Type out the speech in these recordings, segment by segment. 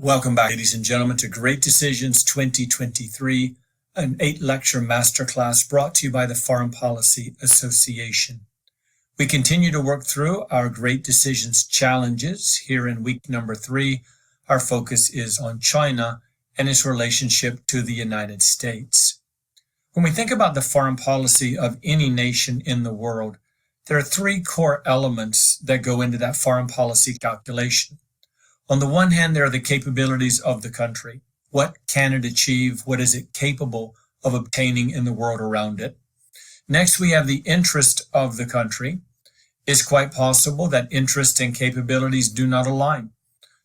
Welcome back, ladies and gentlemen, to Great Decisions 2023, an 8-lecture masterclass brought to you by the Foreign Policy Association. We continue to work through our Great Decisions challenges. Here in week number 3, our focus is on China and its relationship to the United States. When we think about the foreign policy of any nation in the world, there are 3 core elements that go into that foreign policy calculation. On the one hand, there are the capabilities of the country. What can it achieve? What is it capable of obtaining in the world around it? Next, we have the interest of the country. It's quite possible that interest and capabilities do not align.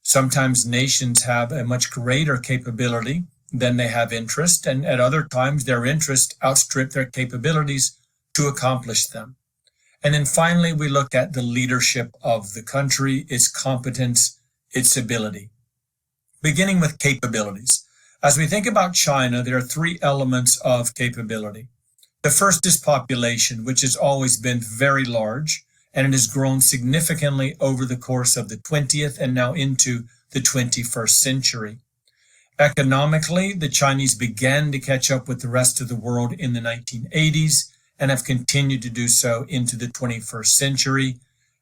Sometimes nations have a much greater capability than they have interest, and at other times their interest outstrip their capabilities to accomplish them. And then finally, we look at the leadership of the country, its competence, its ability. Beginning with capabilities. As we think about China, there are 3 elements of capability. The first is population, which has always been very large, and it has grown significantly over the course of the 20th and now into the 21st century. Economically, the Chinese began to catch up with the rest of the world in the 1980s and have continued to do so into the 21st century.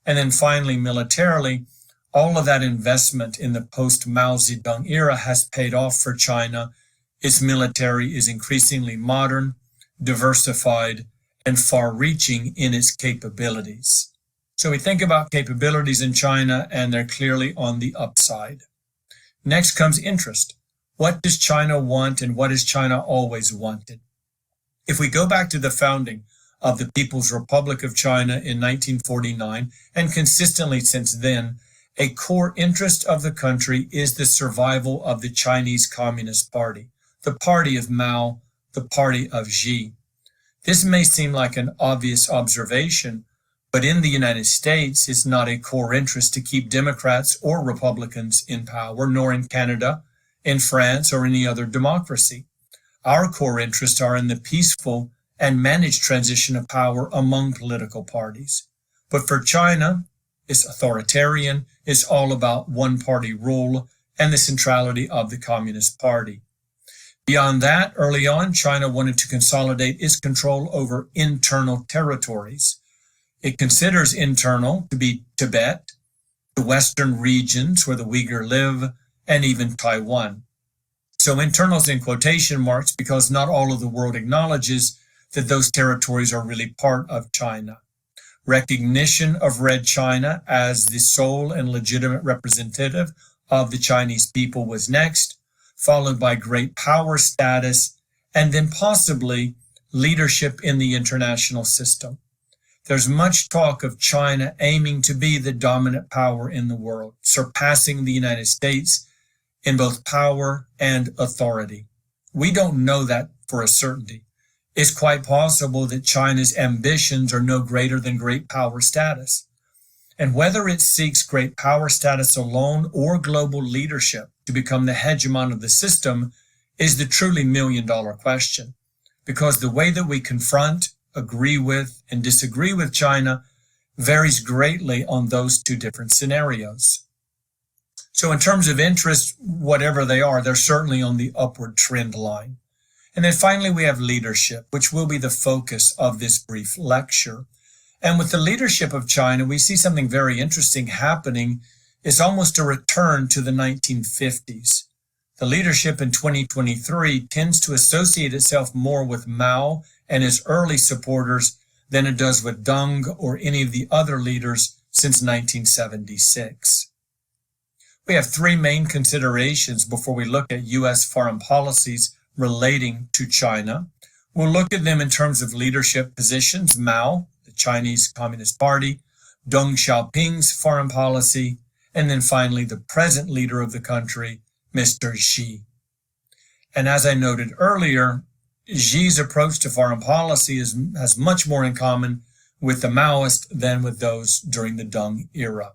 And then finally, militarily, all of that investment in the post-Mao Zedong era has paid off for China. Its military is increasingly modern, diversified, and far-reaching in its capabilities. So we think about capabilities in China, and they're clearly on the upside. Next comes interest. What does China want, and what has China always wanted? If we go back to the founding of the People's Republic of China in 1949, and consistently since then, a core interest of the country is the survival of the Chinese Communist Party, the party of Mao, the party of Xi. This may seem like an obvious observation, but in the United States, it's not a core interest to keep Democrats or Republicans in power, nor in Canada, in France, or any other democracy. Our core interests are in the peaceful and managed transition of power among political parties. But for China, it's authoritarian, it's all about one-party rule and the centrality of the Communist Party. Beyond that, early on, China wanted to consolidate its control over internal territories. It considers internal to be Tibet, the western regions where the Uyghur live, and even Taiwan. So internals in quotation marks because not all of the world acknowledges that those territories are really part of China. Recognition of Red China as the sole and legitimate representative of the Chinese people was next, followed by great power status, and then possibly leadership in the international system. There's much talk of China aiming to be the dominant power in the world, surpassing the United States in both power and authority. We don't know that for a certainty. It's quite possible that China's ambitions are no greater than great power status. And whether it seeks great power status alone or global leadership to become the hegemon of the system is the truly million-dollar question. Because the way that we confront, agree with, and disagree with China varies greatly on those 2 different scenarios. So in terms of interest, whatever they are, they're certainly on the upward trend line. And then finally, we have leadership, which will be the focus of this brief lecture. And with the leadership of China, we see something very interesting happening. It's almost a return to the 1950s. The leadership in 2023 tends to associate itself more with Mao and his early supporters than it does with Deng or any of the other leaders since 1976. We have 3 main considerations before we look at U.S. foreign policies relating to China. We'll look at them in terms of leadership positions: Mao, the Chinese Communist Party, Deng Xiaoping's foreign policy, and then finally the present leader of the country, Mr. Xi. And as I noted earlier, Xi's approach to foreign policy has much more in common with the Maoist than with those during the Deng era.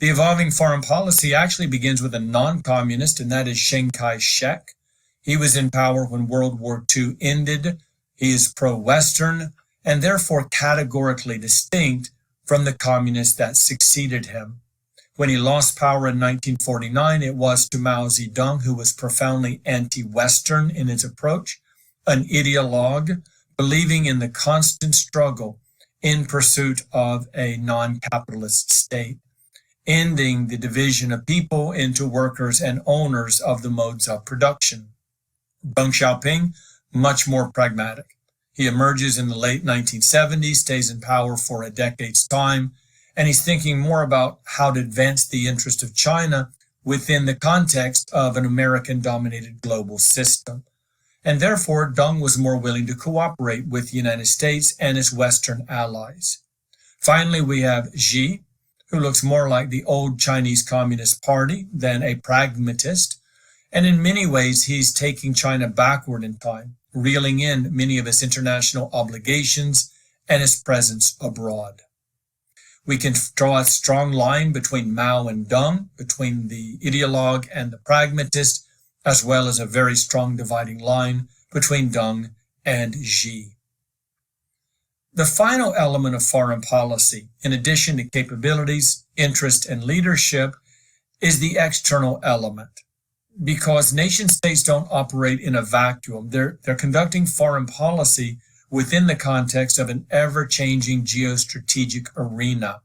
The evolving foreign policy actually begins with a non-communist, and that is Chiang Kai-shek. He was in power when World War II ended. He is pro-Western and therefore categorically distinct from the communists that succeeded him. When he lost power in 1949, it was to Mao Zedong, who was profoundly anti-Western in his approach, an ideologue, believing in the constant struggle in pursuit of a non-capitalist state, ending the division of people into workers and owners of the modes of production. Deng Xiaoping, much more pragmatic. He emerges in the late 1970s, stays in power for a decade's time, and he's thinking more about how to advance the interest of China within the context of an American-dominated global system. And therefore, Deng was more willing to cooperate with the United States and its Western allies. Finally, we have Xi, who looks more like the old Chinese Communist Party than a pragmatist. And in many ways, he's taking China backward in time, reeling in many of its international obligations and its presence abroad. We can draw a strong line between Mao and Deng, between the ideologue and the pragmatist, as well as a very strong dividing line between Deng and Xi. The final element of foreign policy, in addition to capabilities, interest, and leadership, is the external element. Because nation states don't operate in a vacuum, they're conducting foreign policy within the context of an ever-changing geostrategic arena.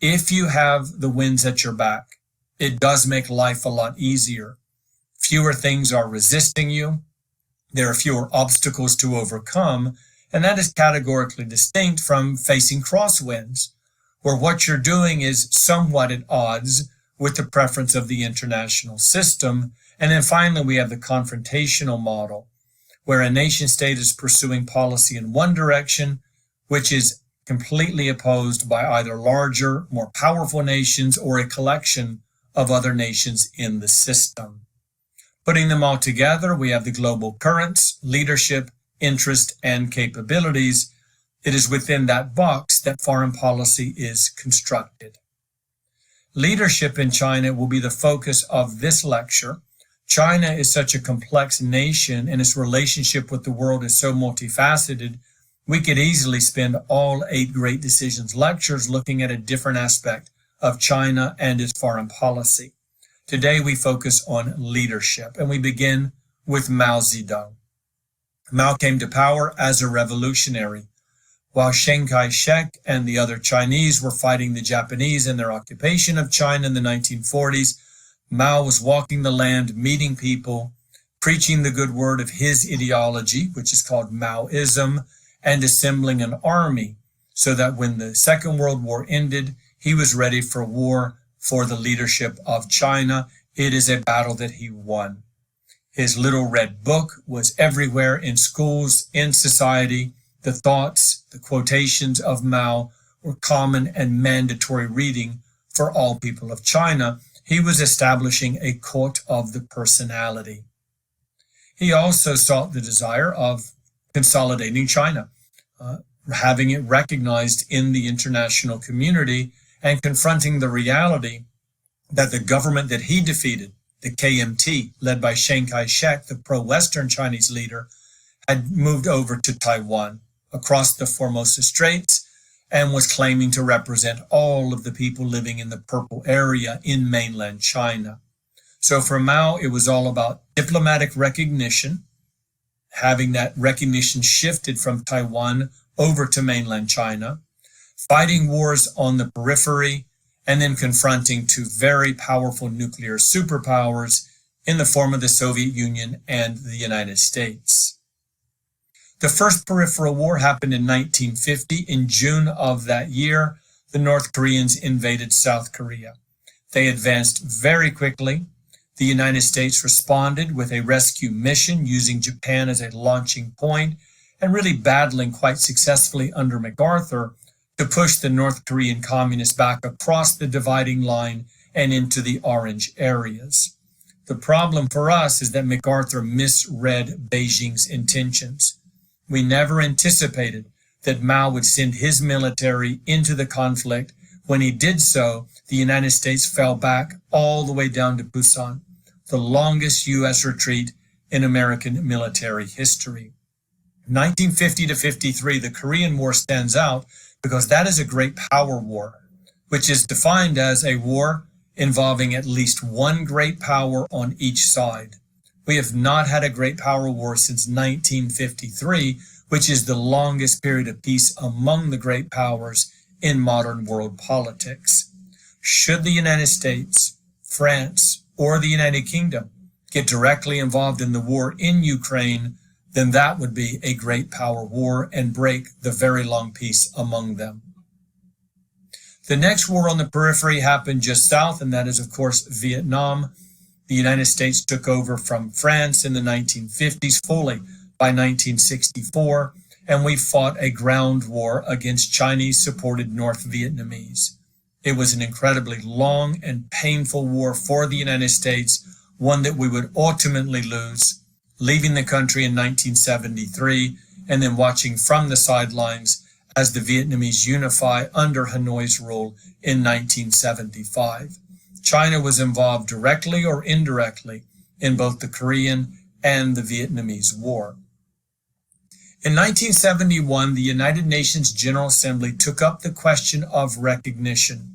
If you have the winds at your back, it does make life a lot easier. Fewer things are resisting you. There are fewer obstacles to overcome, and that is categorically distinct from facing crosswinds, where what you're doing is somewhat at odds with the preference of the international system. And then finally, we have the confrontational model, where a nation state is pursuing policy in one direction, which is completely opposed by either larger, more powerful nations or a collection of other nations in the system. Putting them all together, we have the global currents, leadership, interest, and capabilities. It is within that box that foreign policy is constructed. Leadership in China will be the focus of this lecture. China is such a complex nation and its relationship with the world is so multifaceted, we could easily spend all 8 Great Decisions lectures looking at a different aspect of China and its foreign policy. Today we focus on leadership, and we begin with Mao Zedong. Mao came to power as a revolutionary. While Chiang Kai-shek and the other Chinese were fighting the Japanese in their occupation of China in the 1940s, Mao was walking the land, meeting people, preaching the good word of his ideology, which is called Maoism, and assembling an army so that when the Second World War ended, he was ready for war for the leadership of China. It is a battle that he won. His little red book was everywhere in schools, in society. The thoughts, the quotations of Mao were common and mandatory reading for all people of China. He was establishing a cult of the personality. He also sought the desire of consolidating China, having it recognized in the international community and confronting the reality that the government that he defeated, the KMT, led by Chiang Kai-shek, the pro-Western Chinese leader, had moved over to Taiwan across the Formosa Straits and was claiming to represent all of the people living in the purple area in mainland China. So for Mao, it was all about diplomatic recognition, having that recognition shifted from Taiwan over to mainland China, fighting wars on the periphery, and then confronting 2 very powerful nuclear superpowers in the form of the Soviet Union and the United States. The first peripheral war happened in 1950. In June of that year, the North Koreans invaded South Korea. They advanced very quickly. The United States responded with a rescue mission using Japan as a launching point and really battling quite successfully under MacArthur to push the North Korean communists back across the dividing line and into the orange areas. The problem for us is that MacArthur misread Beijing's intentions. We never anticipated that Mao would send his military into the conflict. When he did so, the United States fell back all the way down to Busan, the longest U.S. retreat in American military history. 1950 to 53, the Korean War stands out because that is a great power war. which is defined as a war involving at least one great power on each side. We have not had a great power war since 1953, which is the longest period of peace among the great powers in modern world politics. Should the United States, France, or the United Kingdom get directly involved in the war in Ukraine, then that would be a great power war and break the very long peace among them. The next war on the periphery happened just south, and that is, of course, Vietnam. The United States took over from France in the 1950s fully by 1964, and we fought a ground war against Chinese-supported North Vietnamese. It was an incredibly long and painful war for the United States, one that we would ultimately lose, leaving the country in 1973 and then watching from the sidelines as the Vietnamese unify under Hanoi's rule in 1975. China was involved directly or indirectly in both the Korean and the Vietnamese War. In 1971, the United Nations General Assembly took up the question of recognition.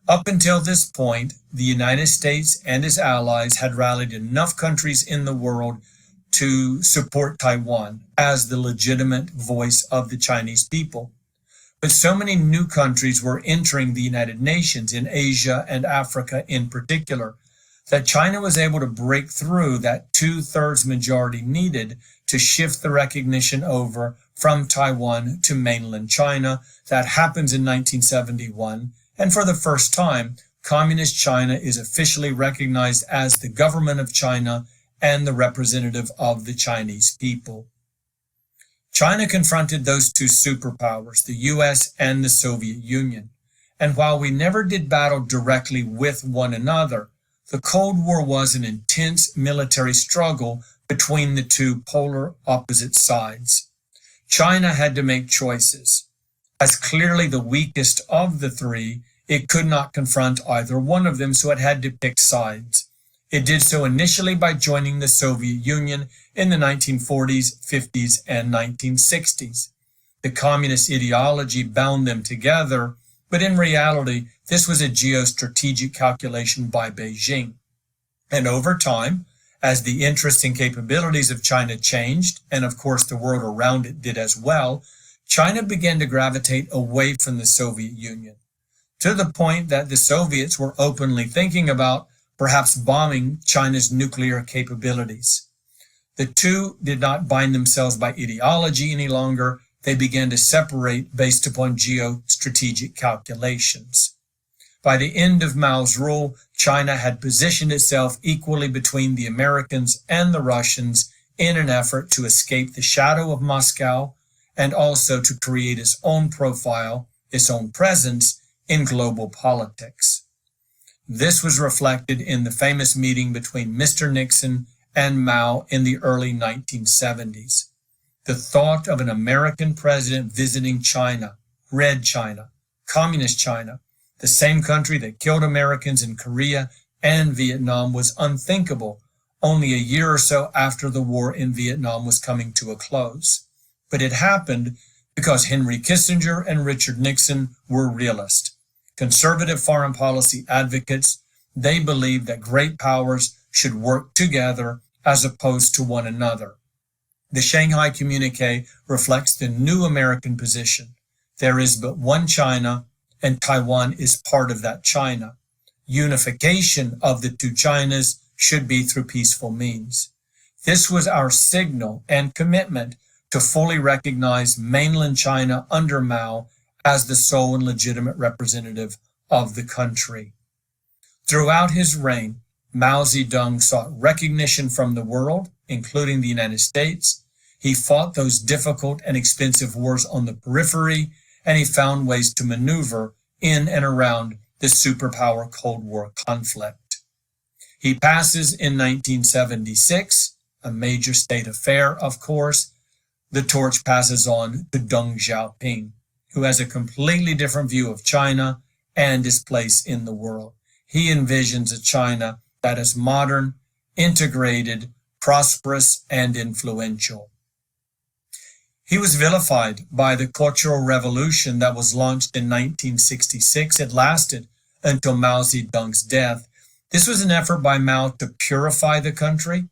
Up until this point, the United States and its allies had rallied enough countries in the world to support Taiwan as the legitimate voice of the Chinese people. But so many new countries were entering the United Nations in Asia and Africa in particular, that China was able to break through that 2/3 majority needed to shift the recognition over from Taiwan to mainland China. That happens in 1971, and for the first time, Communist China is officially recognized as the government of China and the representative of the Chinese people. China confronted those two superpowers, the US and the Soviet Union. And while we never did battle directly with one another, the Cold War was an intense military struggle between the two polar opposite sides. China had to make choices. As clearly the weakest of the three, it could not confront either one of them, so it had to pick sides. It did so initially by joining the Soviet Union in the 1940s, 50s, and 1960s. The communist ideology bound them together, but in reality, this was a geostrategic calculation by Beijing. And over time, as the interests and capabilities of China changed, and of course the world around it did as well, China began to gravitate away from the Soviet Union, to the point that the Soviets were openly thinking about perhaps bombing China's nuclear capabilities. The two did not bind themselves by ideology any longer. They began to separate based upon geostrategic calculations. By the end of Mao's rule, China had positioned itself equally between the Americans and the Russians in an effort to escape the shadow of Moscow and also to create its own profile, its own presence in global politics. This was reflected in the famous meeting between Mr. Nixon and Mao in the early 1970s. The thought of an American president visiting China, Red China, Communist China, the same country that killed Americans in Korea and Vietnam, was unthinkable only a year or so after the war in Vietnam was coming to a close. But it happened because Henry Kissinger and Richard Nixon were realists. Conservative foreign policy advocates, they believed that great powers should work together as opposed to one another. The Shanghai Communique reflects the new American position. There is but one China, and Taiwan is part of that China. Unification of the two Chinas should be through peaceful means. This was our signal and commitment to fully recognize mainland China under Mao as the sole and legitimate representative of the country. Throughout his reign, Mao Zedong sought recognition from the world, including the United States. He fought those difficult and expensive wars on the periphery, and he found ways to maneuver in and around the superpower Cold War conflict. He passes in 1976, a major state affair, of course. The torch passes on to Deng Xiaoping, who has a completely different view of China and his place in the world. He envisions a China that is modern, integrated, prosperous, and influential. He was vilified by the Cultural Revolution that was launched in 1966. It lasted until Mao Zedong's death. This was an effort by Mao to purify the country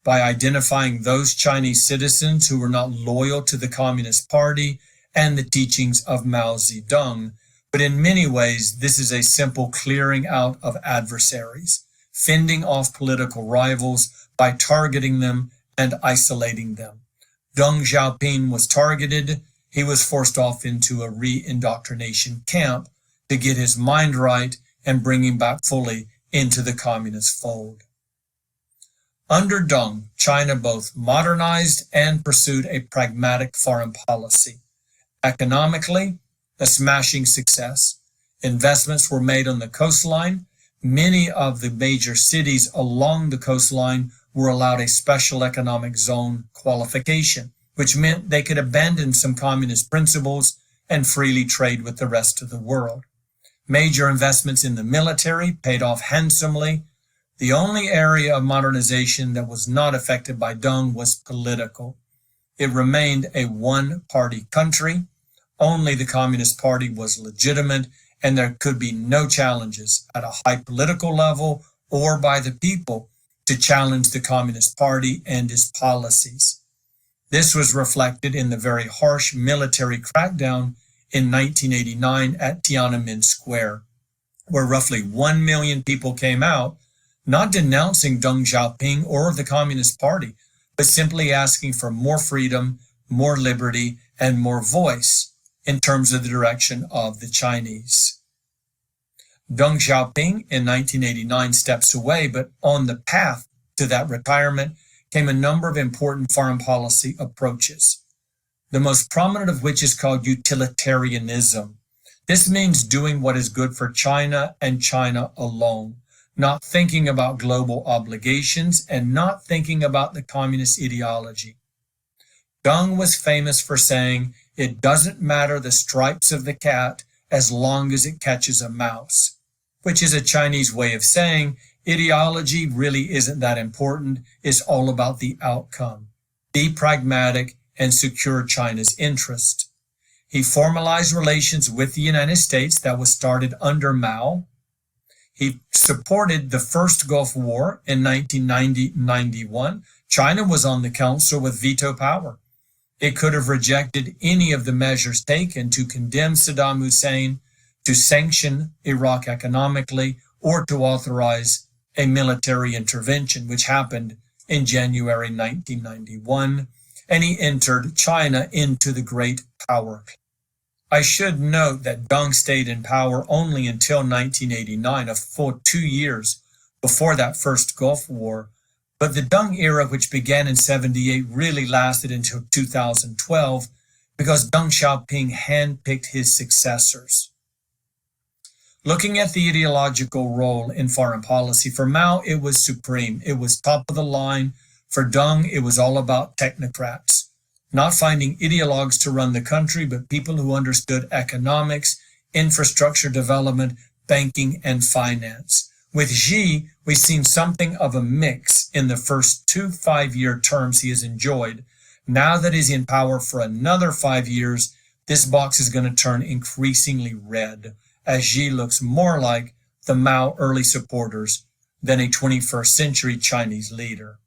by identifying those Chinese citizens who were not loyal to the Communist Party and the teachings of Mao Zedong. But in many ways, this is a simple clearing out of adversaries, fending off political rivals by targeting them and isolating them. Deng Xiaoping was targeted. He was forced off into a re-indoctrination camp to get his mind right and bring him back fully into the communist fold. Under Deng, China both modernized and pursued a pragmatic foreign policy. Economically, a smashing success. Investments were made on the coastline. Many of the major cities along the coastline were allowed a special economic zone qualification, which meant they could abandon some communist principles and freely trade with the rest of the world. Major investments in the military paid off handsomely. The only area of modernization that was not affected by Deng was political. It remained a one-party country. Only the Communist Party was legitimate, and there could be no challenges at a high political level or by the people to challenge the Communist Party and its policies. This was reflected in the very harsh military crackdown in 1989 at Tiananmen Square, where roughly 1 million people came out, not denouncing Deng Xiaoping or the Communist Party, but simply asking for more freedom, more liberty, and more voice in terms of the direction of the Chinese. Deng Xiaoping in 1989 steps away, but on the path to that retirement came a number of important foreign policy approaches, the most prominent of which is called utilitarianism. This means doing what is good for China and China alone, not thinking about global obligations and not thinking about the communist ideology. Deng was famous for saying, "It doesn't matter the stripes of the cat as long as it catches a mouse," which is a Chinese way of saying ideology really isn't that important. It's all about the outcome. Be pragmatic and secure China's interest. He formalized relations with the United States that was started under Mao. He supported the first Gulf War in 1990-91. China was on the council with veto power. It could have rejected any of the measures taken to condemn Saddam Hussein, to sanction Iraq economically, or to authorize a military intervention, which happened in January 1991, and he entered China into the great power. I should note that Deng stayed in power only until 1989, a full 2 years before that first Gulf War, but the Deng era, which began in 78, really lasted until 2012 because Deng Xiaoping handpicked his successors. Looking at the ideological role in foreign policy, for Mao, it was supreme. It was top of the line. For Deng, it was all about technocrats, not finding ideologues to run the country, but people who understood economics, infrastructure development, banking, and finance. With Xi, we've seen something of a mix in the first 2 5-year terms he has enjoyed. Now that he's in power for another 5 years, this box is going to turn increasingly red, as Xi looks more like the Mao early supporters than a 21st century Chinese leader.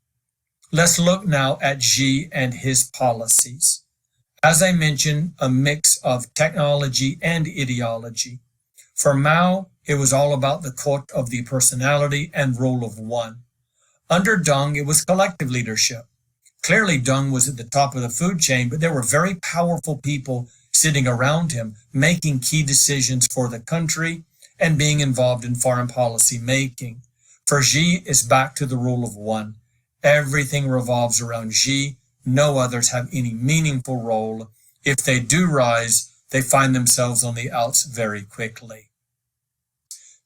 Let's look now at Xi and his policies. As I mentioned, a mix of technology and ideology. For Mao, it was all about the cult of the personality and rule of one. Under Deng, it was collective leadership. Clearly, Deng was at the top of the food chain, but there were very powerful people sitting around him, making key decisions for the country and being involved in foreign policy making. For Xi, it's back to the rule of one. Everything revolves around Xi. No others have any meaningful role. If they do rise, they find themselves on the outs very quickly.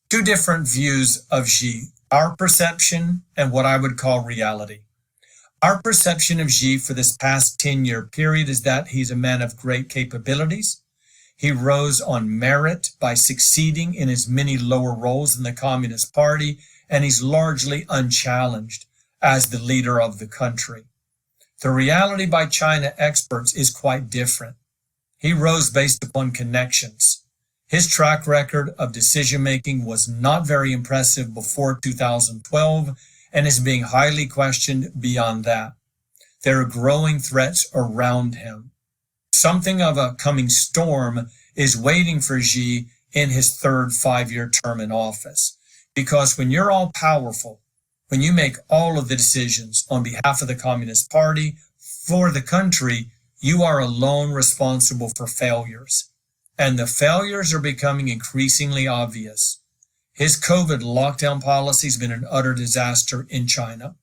Two different views of Xi, our perception and what I would call reality. Our perception of Xi for this past 10-year period is that he's a man of great capabilities. He rose on merit by succeeding in his many lower roles in the Communist Party, and he's largely unchallenged as the leader of the country. The reality by China experts is quite different. He rose based upon connections. His track record of decision-making was not very impressive before 2012 and is being highly questioned beyond that. There are growing threats around him. Something of a coming storm is waiting for Xi in his third 5-year term in office. Because when you're all powerful, when you make all of the decisions on behalf of the Communist Party for the country, you are alone responsible for failures. And the failures are becoming increasingly obvious. His COVID lockdown policy has been an utter disaster in China.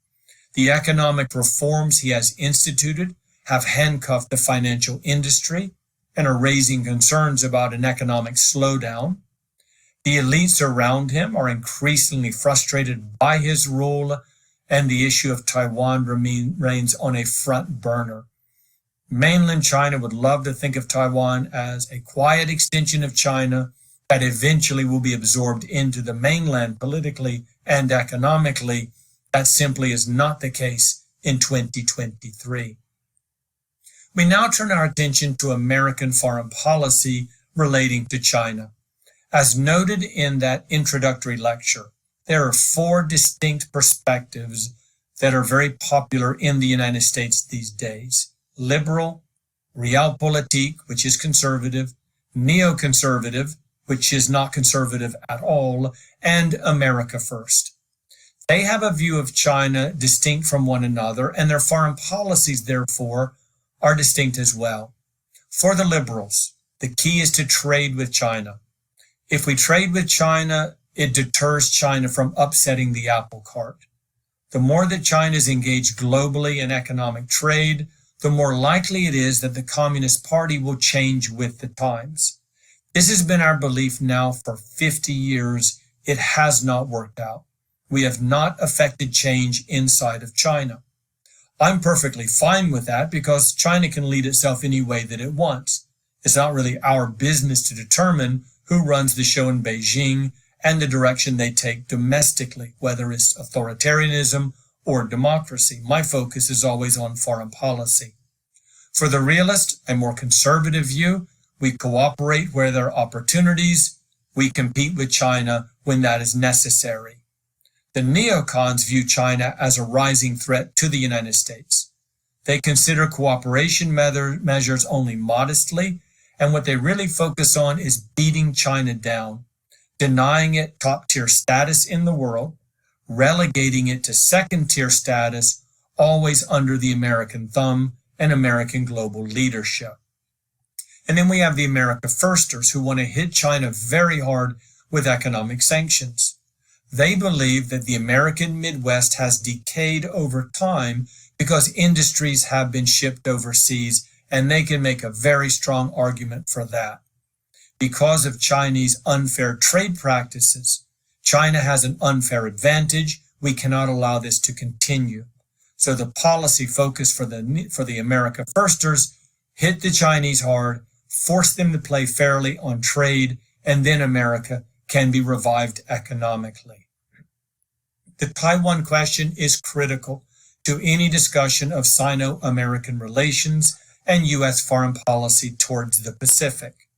The economic reforms he has instituted have handcuffed the financial industry and are raising concerns about an economic slowdown. The elites around him are increasingly frustrated by his rule, and the issue of Taiwan remains on a front burner. Mainland China would love to think of Taiwan as a quiet extension of China that eventually will be absorbed into the mainland politically and economically. That simply is not the case in 2023. We now turn our attention to American foreign policy relating to China. As noted in that introductory lecture, there are 4 distinct perspectives that are very popular in the United States these days: liberal, realpolitik, which is conservative, neoconservative, which is not conservative at all, and America First. They have a view of China distinct from one another, and their foreign policies, therefore, are distinct as well. For the liberals, the key is to trade with China. If we trade with China, it deters China from upsetting the apple cart. The more that China is engaged globally in economic trade, the more likely it is that the Communist Party will change with the times. This has been our belief now for 50 years. It has not worked out. We have not affected change inside of China. I'm perfectly fine with that because China can lead itself any way that it wants. It's not really our business to determine who runs the show in Beijing and the direction they take domestically, whether it's authoritarianism or democracy. My focus is always on foreign policy. For the realist, a more conservative view, we cooperate where there are opportunities. We compete with China when that is necessary. The neocons view China as a rising threat to the United States. They consider cooperation measures only modestly, and what they really focus on is beating China down, denying it top-tier status in the world, relegating it to second-tier status, always under the American thumb and American global leadership. And then we have the America Firsters who want to hit China very hard with economic sanctions. They believe that the American Midwest has decayed over time because industries have been shipped overseas, and they can make a very strong argument for that. Because of Chinese unfair trade practices, China has an unfair advantage. We cannot allow this to continue. So the policy focus for the America Firsters: hit the Chinese hard, force them to play fairly on trade, and then America can be revived economically. The Taiwan question is critical to any discussion of Sino-American relations and U.S. foreign policy towards the Pacific.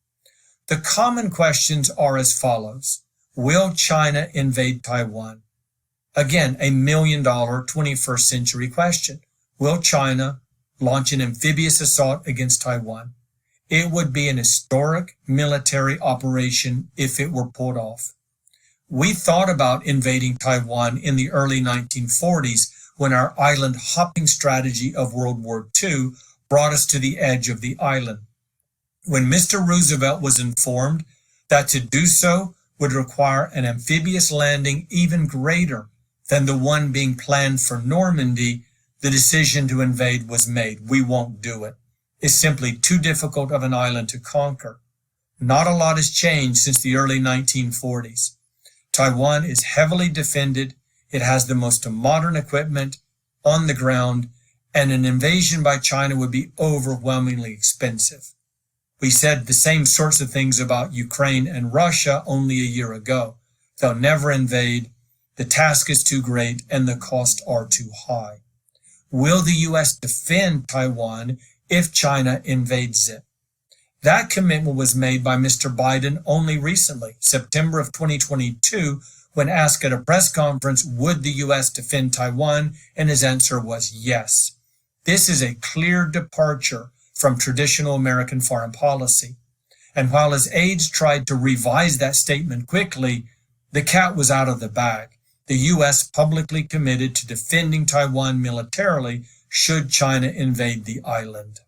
The common questions are as follows. Will China invade Taiwan? Again, a $1 million 21st century question. Will China launch an amphibious assault against Taiwan? It would be an historic military operation if it were pulled off. We thought about invading Taiwan in the early 1940s when our island hopping strategy of World War II brought us to the edge of the island. When Mr. Roosevelt was informed that to do so would require an amphibious landing even greater than the one being planned for Normandy, the decision to invade was made. We won't do it. It's simply too difficult of an island to conquer. Not a lot has changed since the early 1940s. Taiwan is heavily defended. It has the most modern equipment on the ground, and an invasion by China would be overwhelmingly expensive. We said the same sorts of things about Ukraine and Russia only a year ago. They'll never invade. The task is too great and the costs are too high. will the U.S. defend Taiwan if China invades it? That commitment was made by Mr. Biden only recently, September of 2022, when asked at a press conference, would the U.S. defend Taiwan? And his answer was yes. This is a clear departure from traditional American foreign policy. And while his aides tried to revise that statement quickly, the cat was out of the bag. The U.S. publicly committed to defending Taiwan militarily should China invade the island.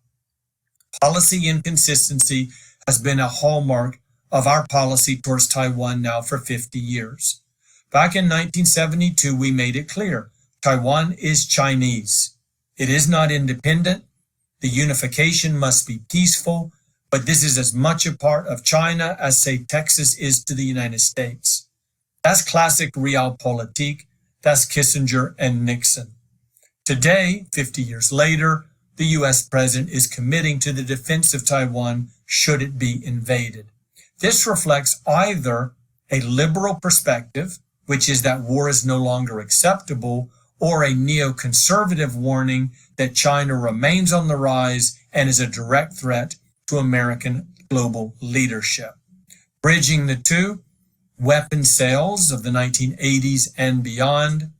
Policy inconsistency has been a hallmark of our policy towards Taiwan now for 50 years. Back in 1972, we made it clear, Taiwan is Chinese. It is not independent. The unification must be peaceful, but this is as much a part of China as, say, Texas is to the United States. That's classic realpolitik. That's Kissinger and Nixon. Today, 50 years later, the U.S. president is committing to the defense of Taiwan should it be invaded. This reflects either a liberal perspective, which is that war is no longer acceptable, or a neoconservative warning that China remains on the rise and is a direct threat to American global leadership. Bridging the two, weapon sales of the 1980s and beyond,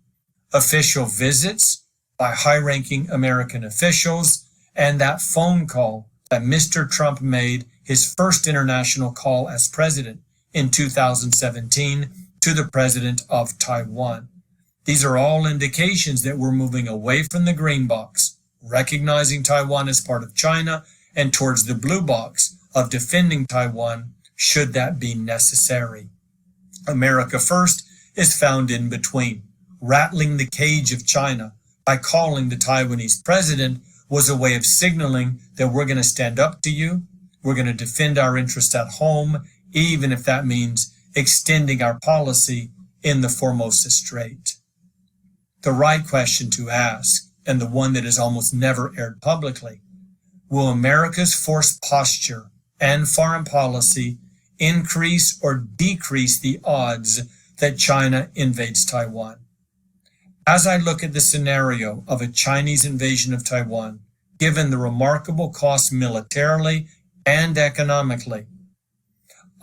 official visits by high-ranking American officials, and that phone call that Mr. Trump made, his first international call as president in 2017 to the president of Taiwan. These are all indications that we're moving away from the green box, recognizing Taiwan as part of China, and towards the blue box of defending Taiwan should that be necessary. America First is found in between. Rattling the cage of China by calling the Taiwanese president was a way of signaling that we're going to stand up to you, we're going to defend our interests at home, even if that means extending our policy in the Formosa Strait. The right question to ask, and the one that is almost never aired publicly, will America's forced posture and foreign policy increase or decrease the odds that China invades Taiwan? As I look at the scenario of a Chinese invasion of Taiwan, given the remarkable cost militarily and economically,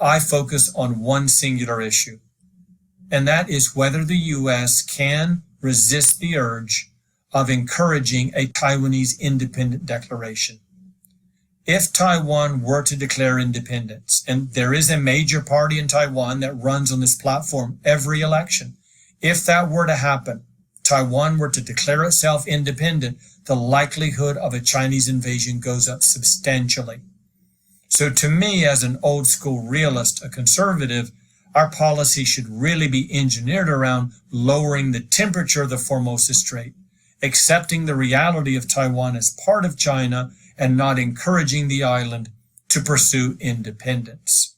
I focus on one singular issue, and that is whether the U.S. can resist the urge of encouraging a Taiwanese independent declaration. If Taiwan were to declare independence, and there is a major party in Taiwan that runs on this platform every election, if that were to happen, Taiwan were to declare itself independent, the likelihood of a Chinese invasion goes up substantially. So to me, as an old school realist, a conservative, our policy should really be engineered around lowering the temperature of the Formosa Strait, accepting the reality of Taiwan as part of China, and not encouraging the island to pursue independence.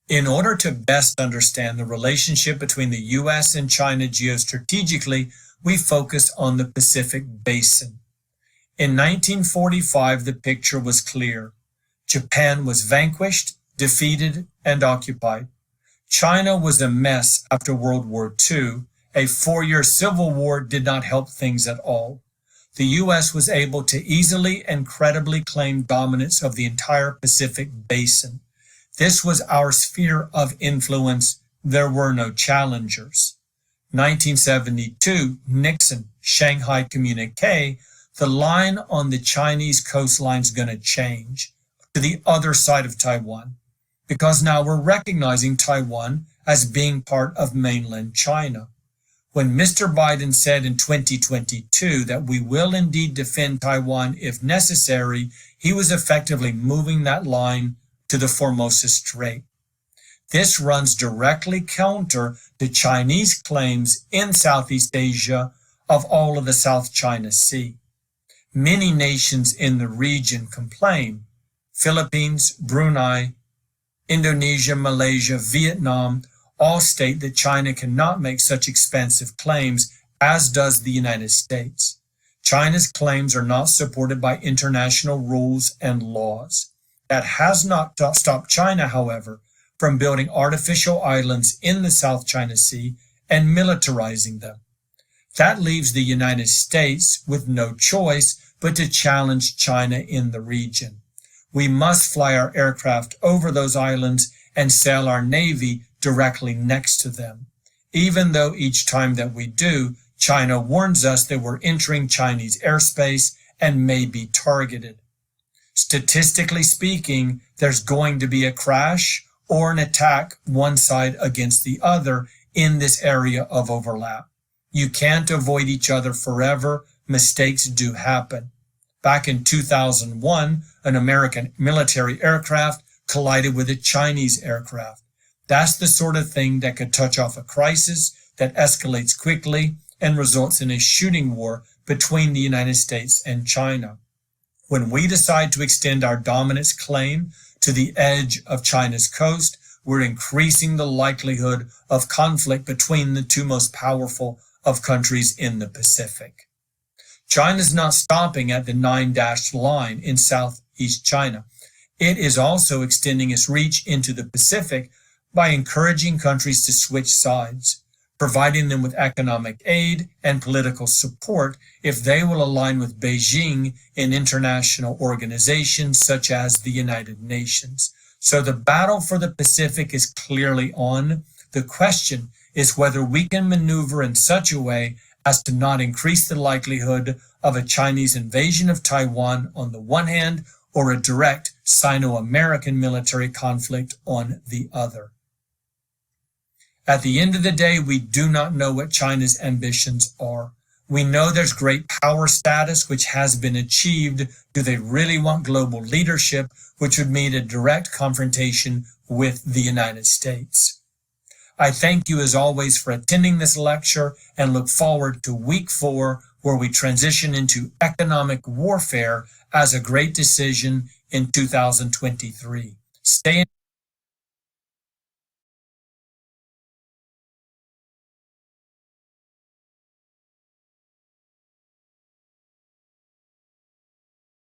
In order to best understand the relationship between the U.S. and China geostrategically, we focused on the Pacific Basin. In 1945, the picture was clear. Japan was vanquished, defeated, and occupied. China was a mess after World War II. A 4-year civil war did not help things at all. The U.S. was able to easily and credibly claim dominance of the entire Pacific Basin. This was our sphere of influence. There were no challengers. 1972, Nixon, Shanghai Communique, the line on the Chinese coastline is going to change to the other side of Taiwan, because now we're recognizing Taiwan as being part of mainland China. When Mr. Biden said in 2022 that we will indeed defend Taiwan if necessary, he was effectively moving that line to the Formosa Strait. This runs directly counter to Chinese claims in Southeast Asia of all of the South China Sea. Many nations in the region complain. Philippines, Brunei, Indonesia, Malaysia, Vietnam all state that China cannot make such expansive claims, as does the United States. China's claims are not supported by international rules and laws. That has not stopped China, however, from building artificial islands in the South China Sea and militarizing them. That leaves the United States with no choice but to challenge China in the region. We must fly our aircraft over those islands and sail our Navy directly next to them, even though each time that we do, China warns us that we're entering Chinese airspace and may be targeted. Statistically speaking, there's going to be a crash or an attack one side against the other in this area of overlap. You can't avoid each other forever. Mistakes do happen. Back in 2001, an American military aircraft collided with a Chinese aircraft. That's the sort of thing that could touch off a crisis that escalates quickly and results in a shooting war between the United States and China. When we decide to extend our dominance claim to the edge of China's coast, we're increasing the likelihood of conflict between the two most powerful of countries in the Pacific. China's not stopping at the 9-dashed line in Southeast China. It is also extending its reach into the Pacific by encouraging countries to switch sides, providing them with economic aid and political support if they will align with Beijing in international organizations such as the United Nations. So the battle for the Pacific is clearly on. The question is whether we can maneuver in such a way as to not increase the likelihood of a Chinese invasion of Taiwan on the one hand, or a direct Sino-American military conflict on the other. At the end of the day, we do not know what China's ambitions are. We know there's great power status, which has been achieved. Do they really want global leadership, which would mean a direct confrontation with the United States? I thank you as always for attending this lecture and look forward to week 4, where we transition into economic warfare as a great decision in 2023. Stay in